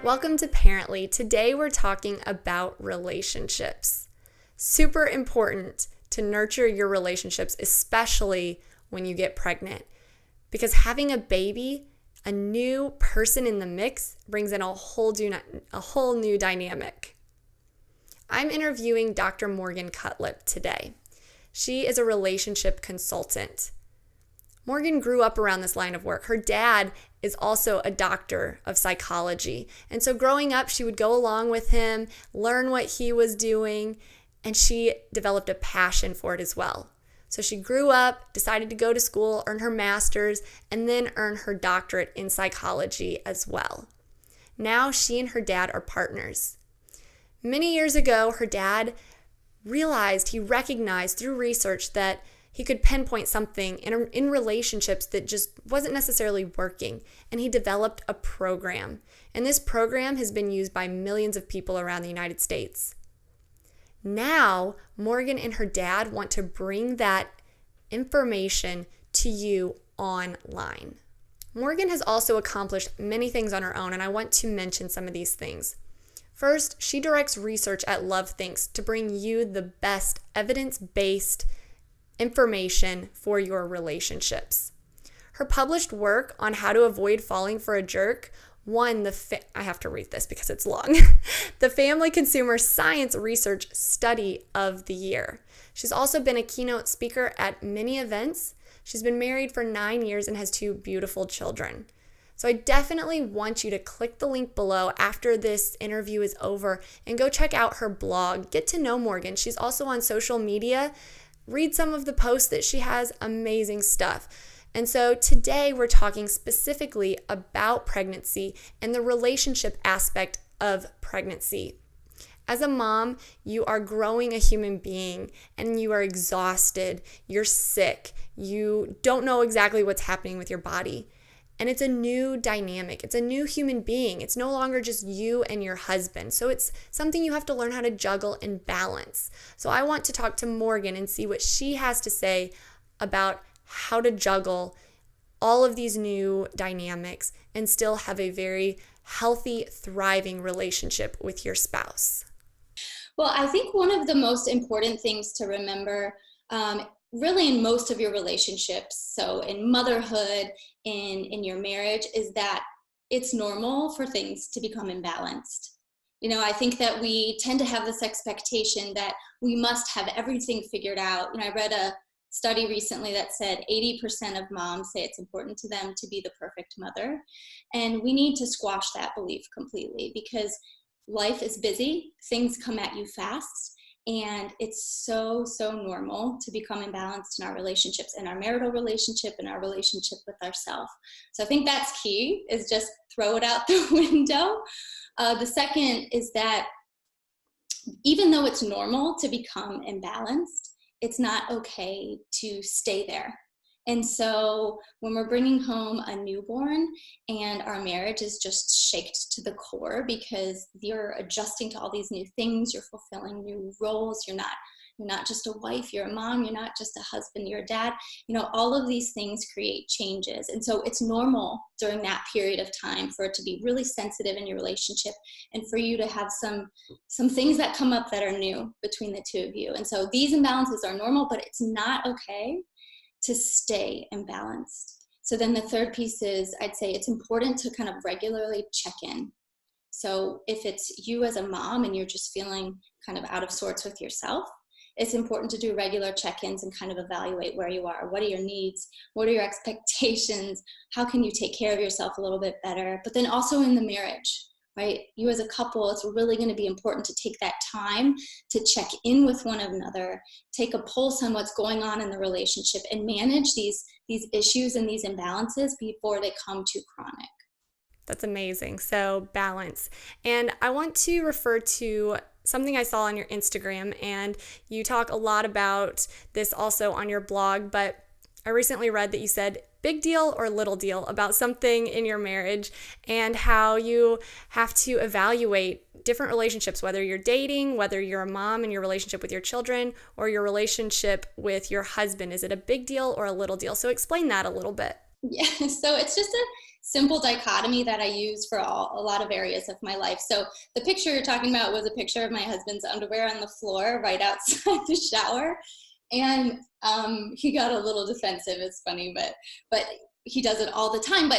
Welcome to Parently. Today we're talking about relationships. Super important to nurture your relationships, especially when you get pregnant. Because having a baby, a new person in the mix, brings in a whole new dynamic. I'm interviewing Dr. Morgan Cutlip today. She is a relationship consultant. Morgan grew up around this line of work. Her dad is also a doctor of psychology. And so growing up, she would go along with him, learn what he was doing, and she developed a passion for it as well. So she grew up, decided to go to school, earn her master's, and then earn her doctorate in psychology as well. Now she and her dad are partners. Many years ago, her dad he recognized through research that he could pinpoint something in relationships that just wasn't necessarily working, and he developed a program. And this program has been used by millions of people around the United States. Now, Morgan and her dad want to bring that information to you online. Morgan has also accomplished many things on her own, and I want to mention some of these things. First, she directs research at Love Thinks to bring you the best evidence-based information for your relationships. Her published work on how to avoid falling for a jerk won I have to read this because it's long, the Family Consumer Science Research Study of the Year. She's also been a keynote speaker at many events. She's been married for 9 years and has 2 beautiful children. So I definitely want you to click the link below after this interview is over and go check out her blog. Get to know Morgan. She's also on social media. Read some of the posts that she has, amazing stuff. And so today we're talking specifically about pregnancy and the relationship aspect of pregnancy. As a mom, you are growing a human being and you are exhausted, you're sick, you don't know exactly what's happening with your body. And it's a new dynamic. It's a new human being. It's no longer just you and your husband. So it's something you have to learn how to juggle and balance. So I want to talk to Morgan and see what she has to say about how to juggle all of these new dynamics and still have a very healthy, thriving relationship with your spouse. Well, I think one of the most important things to remember really in most of your relationships, so in motherhood, in your marriage, is that it's normal for things to become imbalanced. You know, I think that we tend to have this expectation that we must have everything figured out. You know, I read a study recently that said 80% of moms say it's important to them to be the perfect mother. And we need to squash that belief completely because life is busy, things come at you fast. And it's so normal to become imbalanced in our relationships, in our marital relationship, in our relationship with ourselves. So I think that's key, is just throw it out the window. The second is that even though it's normal to become imbalanced, it's not okay to stay there. And so when we're bringing home a newborn and our marriage is just shaked to the core because you're adjusting to all these new things, you're fulfilling new roles, you're not just a wife, you're a mom, you're not just a husband, you're a dad, you know, all of these things create changes. And so it's normal during that period of time for it to be really sensitive in your relationship and for you to have some things that come up that are new between the two of you. And so these imbalances are normal, but it's not okay to stay imbalanced. So then the third piece is, I'd say it's important to kind of regularly check in. So if it's you as a mom and you're just feeling kind of out of sorts with yourself, it's important to do regular check-ins and kind of evaluate where you are. What are your needs? What are your expectations? How can you take care of yourself a little bit better? But then also in the marriage, right? You as a couple, it's really going to be important to take that time to check in with one another, take a pulse on what's going on in the relationship, and manage these issues and these imbalances before they come too chronic. That's amazing. So balance. And I want to refer to something I saw on your Instagram, and you talk a lot about this also on your blog, but I recently read that you said big deal or little deal about something in your marriage and how you have to evaluate different relationships, whether you're dating, whether you're a mom in your relationship with your children, or your relationship with your husband. Is it a big deal or a little deal? So explain that a little bit. Yeah, so it's just a simple dichotomy that I use for a lot of areas of my life. So the picture you're talking about was a picture of my husband's underwear on the floor right outside the shower. And he got a little defensive. It's funny, but he does it all the time.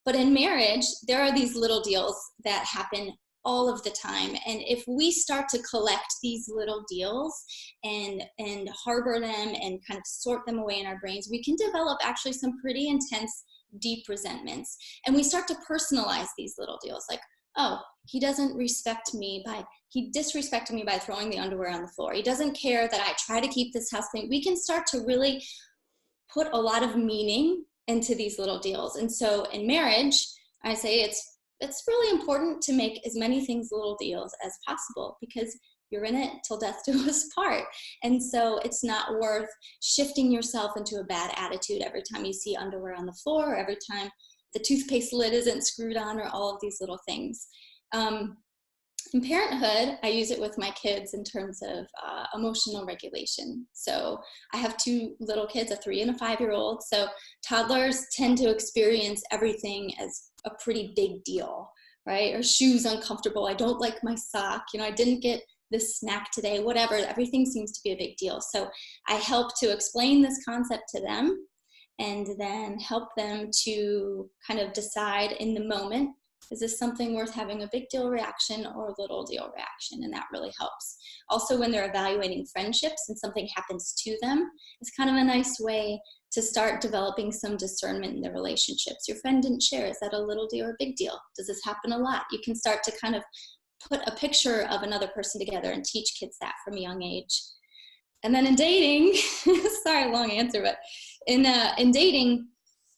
But in marriage, there are these little deals that happen all of the time. And if we start to collect these little deals and harbor them and kind of sort them away in our brains, we can develop actually some pretty intense, deep resentments. And we start to personalize these little deals like, oh, he disrespected me by throwing the underwear on the floor. He doesn't care that I try to keep this house clean. We can start to really put a lot of meaning into these little deals. And so in marriage, I say it's really important to make as many things little deals as possible, because you're in it till death do us part. And so it's not worth shifting yourself into a bad attitude every time you see underwear on the floor, or every time the toothpaste lid isn't screwed on, or all of these little things. In parenthood, I use it with my kids in terms of emotional regulation. So I have two little kids, a 3 and a 5-year-old. So toddlers tend to experience everything as a pretty big deal, right? Or shoes uncomfortable. I don't like my sock. I didn't get this snack today, whatever. Everything seems to be a big deal. So I help to explain this concept to them, and then help them to kind of decide in the moment, is this something worth having a big deal reaction or a little deal reaction? And that really helps. Also, when they're evaluating friendships and something happens to them, it's kind of a nice way to start developing some discernment in the relationships. Your friend didn't share. Is that a little deal or a big deal? Does this happen a lot? You can start to kind of put a picture of another person together and teach kids that from a young age. And then in dating, sorry, long answer, but in dating,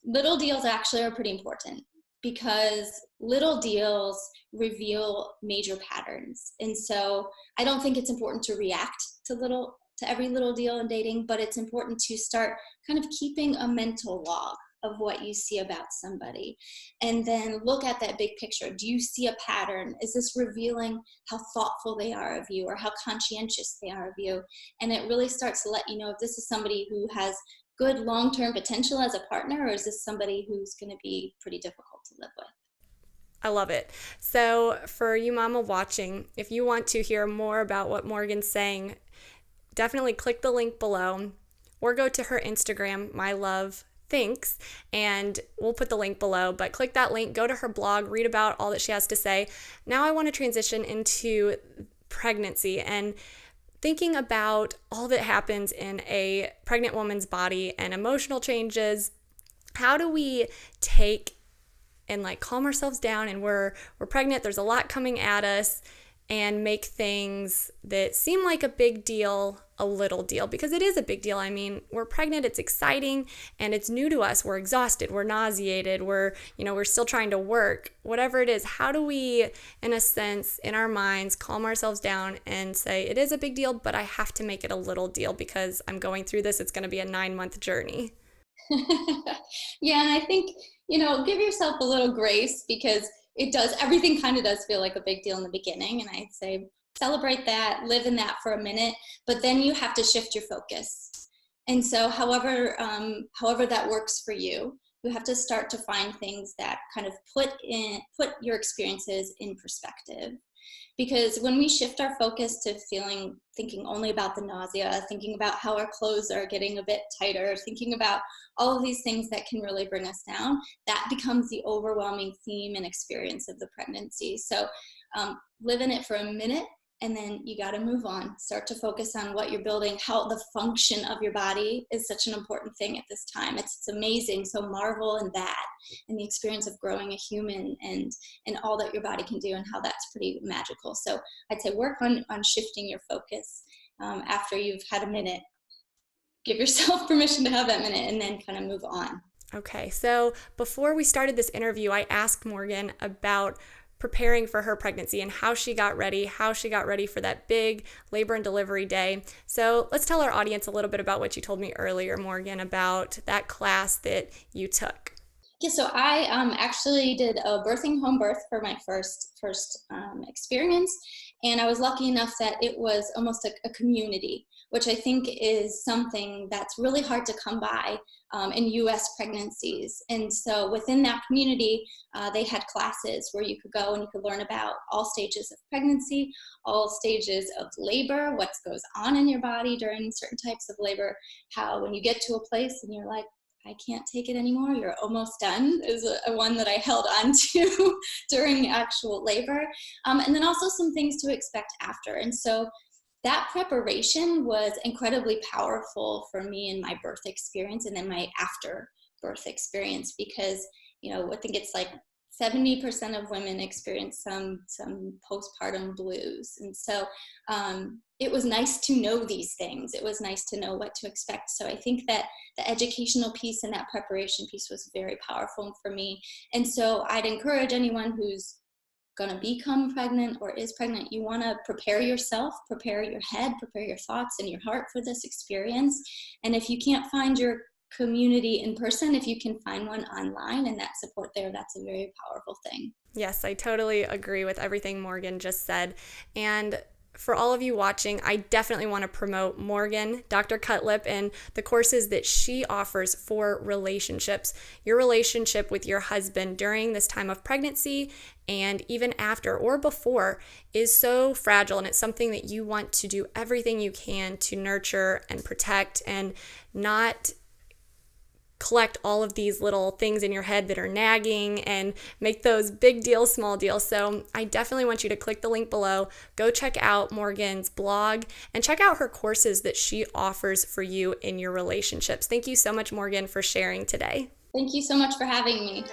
little deals actually are pretty important, because little deals reveal major patterns. And so I don't think it's important to react to every little deal in dating, but it's important to start kind of keeping a mental log of what you see about somebody, and then look at that big picture. Do you see a pattern? Is this revealing how thoughtful they are of you, or how conscientious they are of you? And it really starts to let you know if this is somebody who has good long-term potential as a partner, or is this somebody who's going to be pretty difficult to live with? I love it. So for you mama watching, if you want to hear more about what Morgan's saying, definitely click the link below, or go to her Instagram, My Love Thinks, and we'll put the link below. But click that link, go to her blog, read about all that she has to say. Now I want to transition into pregnancy and thinking about all that happens in a pregnant woman's body and emotional changes. How do we take and calm ourselves down, and we're pregnant, there's a lot coming at us, and make things that seem like a big deal a little deal, because it is a big deal. I mean, we're pregnant, it's exciting, and it's new to us. We're exhausted, we're nauseated, we're still trying to work, whatever it is. How do we, in a sense, in our minds, calm ourselves down and say, it is a big deal, but I have to make it a little deal because I'm going through this. It's going to be a 9-month journey. Yeah, and I think, give yourself a little grace, because everything kind of does feel like a big deal in the beginning. And I'd say celebrate that, live in that for a minute, but then you have to shift your focus. And so however that works for you, you have to start to find things that kind of put your experiences in perspective. Because when we shift our focus to thinking only about the nausea, thinking about how our clothes are getting a bit tighter, thinking about all of these things that can really bring us down, that becomes the overwhelming theme and experience of the pregnancy. So live in it for a minute, and then you got to move on. Start to focus on what you're building, how the function of your body is such an important thing at this time. It's amazing. So marvel in that, and the experience of growing a human, and all that your body can do, and how that's pretty magical. So I'd say work on shifting your focus after you've had a minute. Give yourself permission to have that minute, and then kind of move on. Okay, so before we started this interview, I asked Morgan about preparing for her pregnancy and how she got ready for that big labor and delivery day. So let's tell our audience a little bit about what you told me earlier, Morgan, about that class that you took. Yeah, so I actually did a birthing home birth for my first experience, and I was lucky enough that it was almost a community which I think is something that's really hard to come by in US pregnancies. And so within that community, they had classes where you could go and you could learn about all stages of pregnancy, all stages of labor, what goes on in your body during certain types of labor, how when you get to a place and you're like, I can't take it anymore, you're almost done, is a one that I held on to during actual labor. And then also some things to expect after. And so that preparation was incredibly powerful for me in my birth experience and then my after birth experience, because, I think it's like 70% of women experience some postpartum blues. And so it was nice to know these things. It was nice to know what to expect. So I think that the educational piece and that preparation piece was very powerful for me. And so I'd encourage anyone who's going to become pregnant or is pregnant, you want to prepare yourself, prepare your head, prepare your thoughts and your heart for this experience. And if you can't find your community in person, if you can find one online and that support there, that's a very powerful thing. Yes, I totally agree with everything Morgan just said. And for all of you watching, I definitely want to promote Morgan, Dr. Cutlip, and the courses that she offers for relationships. Your relationship with your husband during this time of pregnancy and even after or before is so fragile, and it's something that you want to do everything you can to nurture and protect and not collect all of these little things in your head that are nagging and make those big deals small deals. So I definitely want you to click the link below, go check out Morgan's blog, and check out her courses that she offers for you in your relationships. Thank you so much, Morgan, for sharing today. Thank you so much for having me.